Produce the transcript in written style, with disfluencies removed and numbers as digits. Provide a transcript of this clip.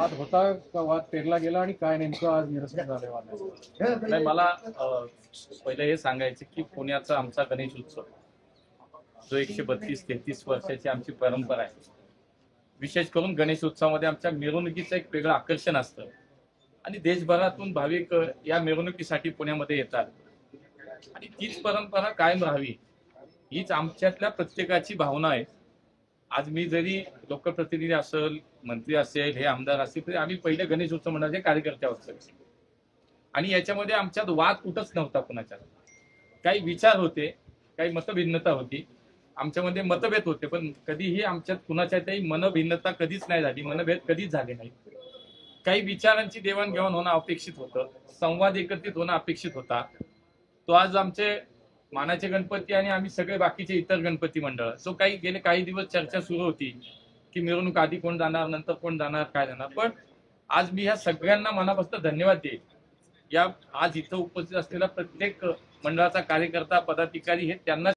वाद होता का वाद पेरला गेला आणि काय नेमकं आज निरसन झालंय वाद? नाही, मला पहिलं हे सांगायचं की पुण्याचा आमचा गणेश उत्सव जो 132-33 वर्षाची आमची परंपरा आहे. विशेष करून गणेश उत्सवामध्ये आमच्या मिरवणुकीचं एक वेगळं आकर्षण असतं आणि देशभरातून भाविक या मिरवणुकीसाठी पुण्यामध्ये येतात आणि तीच परंपरा कायम राहावी हीच आमच्यातल्या प्रत्येकाची भावना आहे. आज मी जरी लोकप्रतिनिधी असेल, मंत्री असेल, हे आमदार असतील तरी आम्ही पहिले गणेश उत्सव मंडळाचे कार्यकर्ते आहोत आणि याच्यामध्ये आमच्यात वाद कुठंच नव्हता कुणाच्या. काही विचार होते, काही मतभिन्नता होती, आमच्यामध्ये मतभेद होते, पण कधीही आमच्यात कुणाच्याही मनभिन्नता कधीच नाही झाली, मनभेद कधीच झाले नाही. काही विचारांची देवाणघेवाण होणं अपेक्षित होतं, संवाद एकत्रित होणं अपेक्षित होता. तो आज आमचे मानाचे गणपती आणि आम्ही सगळे बाकीचे इतर गणपती मंडळ जो काही गेले काही दिवस चर्चा सुरू होती की मिरवणूक आधी कोण जाणार, नंतर कोण जाणार, काय जाणार, पण आज मी ह्या सगळ्यांना मनापासून धन्यवाद देईल. या आज इथं उपस्थित असलेला प्रत्येक मंडळाचा कार्यकर्ता, पदाधिकारी हे त्यांना